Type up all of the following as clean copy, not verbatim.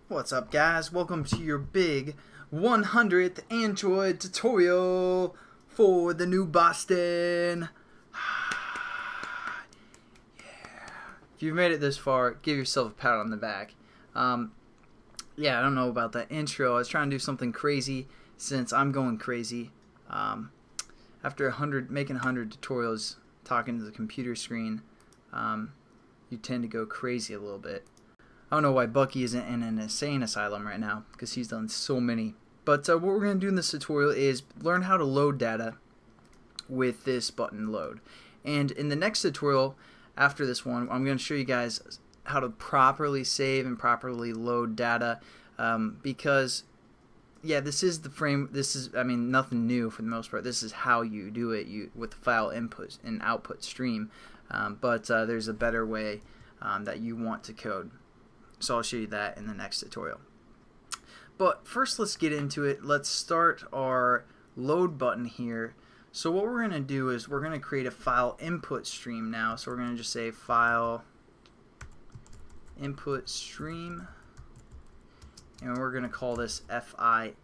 What's up, guys? Welcome to your big 100th Android tutorial for the new Boston. If you've made it this far, give yourself a pat on the back. Yeah, I don't know about that intro. I was trying to do something crazy since I'm going crazy. After making 100 tutorials talking to the computer screen, you tend to go crazy a little bit. I don't know why Bucky isn't in an insane asylum right now, because he's done so many. But what we're going to do in this tutorial is learn how to load data with this button load. And in the next tutorial, after this one, I'm going to show you guys how to properly save and properly load data, because yeah, this is the frame. This is, I mean, nothing new for the most part. This is how you do it with the file input and output stream, but there's a better way that you want to code. So I'll show you that in the next tutorial. But first, let's get into it. Let's start our load button here. So what we're going to do is we're going to create a file input stream now. So we're going to just say file input stream, and we're going to call this FIS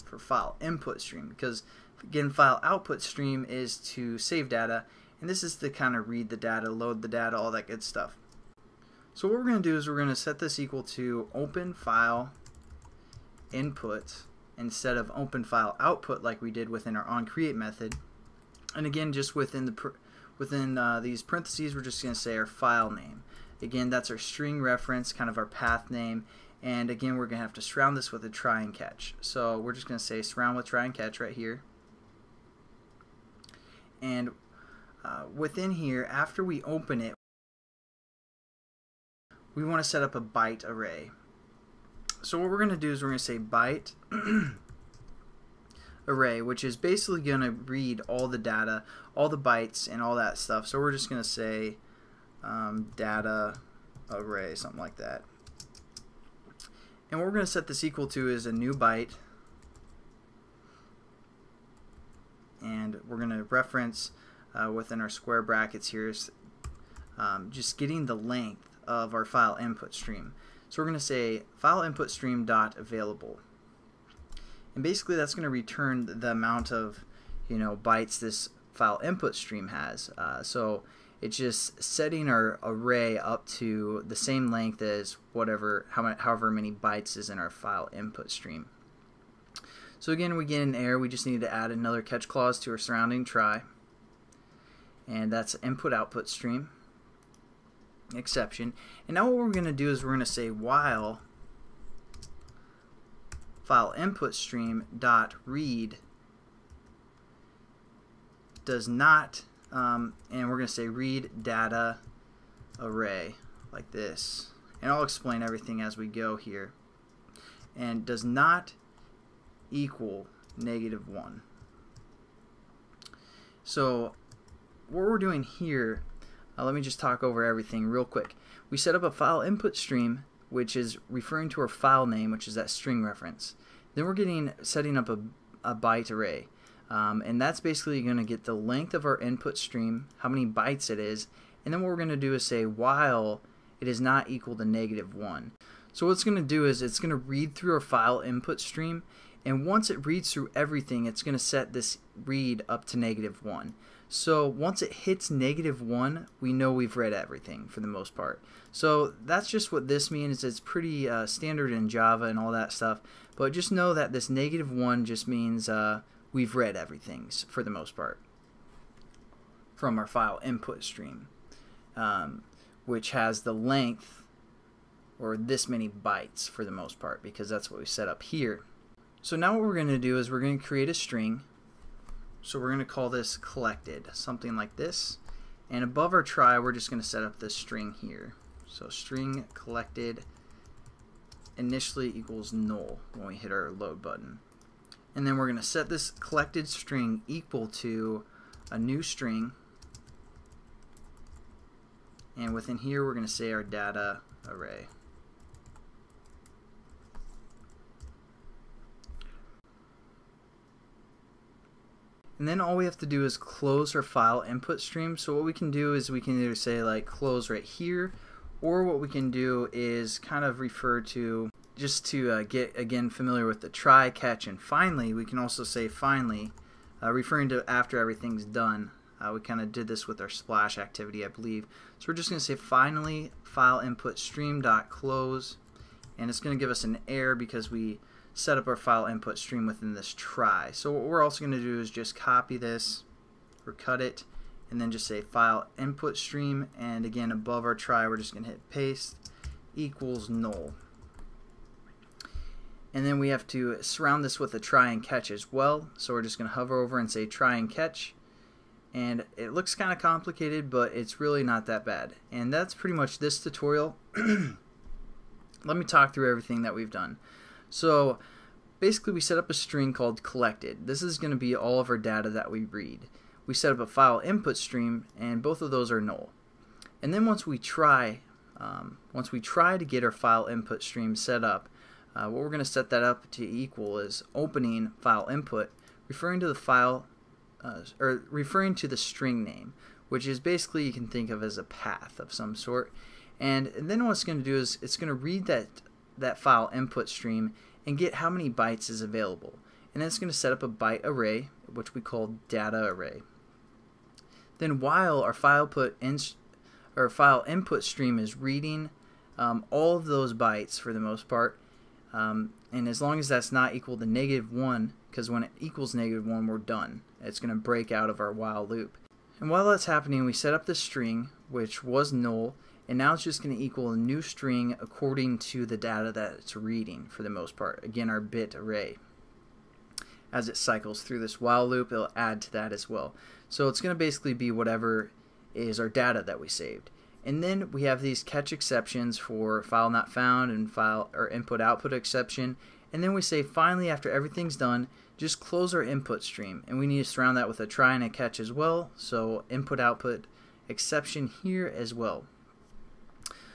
for file input stream, because again, file output stream is to save data, and this is to kind of read the data, load the data, all that good stuff. So what we're going to do is we're going to set this equal to open file input instead of open file output like we did within our onCreate method. And again, just within these parentheses, we're just going to say our file name. Again, that's our string reference, kind of our path name. And again, we're going to have to surround this with a try and catch. So we're just going to say surround with try and catch right here. And within here, after we open it, we want to set up a byte array. So what we're going to do is we're going to say byte array, which is basically going to read all the data, all the bytes, and all that stuff. So we're just going to say data array, something like that. And what we're going to set this equal to is a new byte, and we're going to reference within our square brackets here is just getting the length of our file input stream. So we're going to say file input stream dot available, and basically that's going to return the amount of bytes this file input stream has. So it's just setting our array up to the same length as however many bytes is in our file input stream. So again, we get an error. We just need to add another catch clause to our surrounding try, and that's input output stream exception. And now what we're going to do is we're going to say while file input stream dot read does not and we're going to say read data array like this, and I'll explain everything as we go here, and does not equal -1. So what we're doing here, let me just talk over everything real quick. We set up a file input stream, which is referring to our file name, which is that string reference. Then we're setting up a byte array, and that's basically going to get the length of our input stream, how many bytes it is, and then what we're going to do is say while it is not equal to -1. So what it's going to do is it's going to read through our file input stream, and once it reads through everything, it's going to set this read up to -1. So once it hits -1, we know we've read everything for the most part. So that's just what this means. It's pretty standard in Java and all that stuff. But just know that this -1 just means we've read everything for the most part from our file input stream, which has the length or this many bytes for the most part, because that's what we set up here. So now what we're going to do is we're going to create a string. So we're going to call this collected, something like this. And above our try, we're just going to set up this string here. So string collected initially equals null when we hit our load button. And then we're going to set this collected string equal to a new string. And within here, we're going to say our data array. And then all we have to do is close our file input stream. So what we can do is we can either say like close right here, Or what we can do is kind of refer to, just to get again familiar with the try, catch, and finally. We can also say finally, referring to after everything's done. We kind of did this with our splash activity, I believe. So we're just going to say finally file input stream dot close, and it's going to give us an error because we set up our file input stream within this try. So what we're also going to do is just copy this or cut it, and then just say file input stream, and again above our try we're just going to hit paste equals null. And then we have to surround this with a try and catch as well. So we're just going to hover over and say try and catch. And it looks kind of complicated, but it's really not that bad. And that's pretty much this tutorial. Let me talk through everything that we've done. So basically we set up a string called collected. This is going to be all of our data that we read. We set up a file input stream, and both of those are null. And then once we try to get our file input stream set up, what we're going to set that up to equal is opening file input, referring to the file or referring to the string name, which is basically you can think of as a path of some sort. And then what it's going to do is it's going to read that file input stream and get how many bytes is available. And then it's going to set up a byte array, which we call data array. Then while our file input stream is reading all of those bytes for the most part, and as long as that's not equal to -1, because when it equals -1 we're done. It's going to break out of our while loop. And while that's happening, we set up the string, which was null, and now it's just going to equal a new string according to the data that it's reading for the most part. Again, our bit array. As it cycles through this while loop, it'll add to that as well. So it's going to basically be whatever is our data that we saved. And then we have these catch exceptions for file not found and file or input output exception. And then we say finally, after everything's done, just close our input stream. And we need to surround that with a try and a catch as well. So input output exception here as well.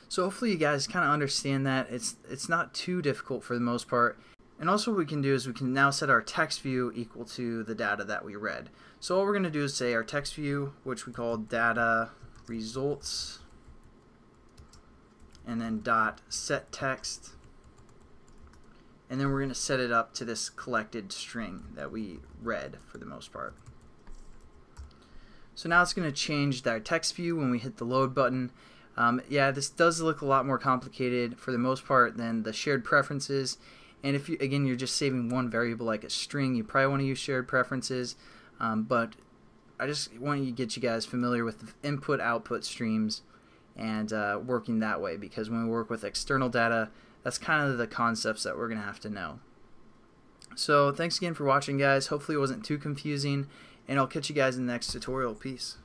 So hopefully you guys kind of understand that. It's not too difficult for the most part. And also what we can do is we can now set our text view equal to the data that we read. So all we're going to do is say our text view, which we call data results, and then dot set text, and then we're going to set it up to this collected string that we read for the most part. So now it's going to change our text view when we hit the load button. Yeah, this does look a lot more complicated for the most part than the shared preferences. And if you, again, you're just saving one variable like a string, you probably want to use shared preferences. But I just want to get you guys familiar with the input-output streams and working that way, because when we work with external data, that's kind of the concepts that we're going to have to know. So thanks again for watching, guys. Hopefully it wasn't too confusing, and I'll catch you guys in the next tutorial. Peace.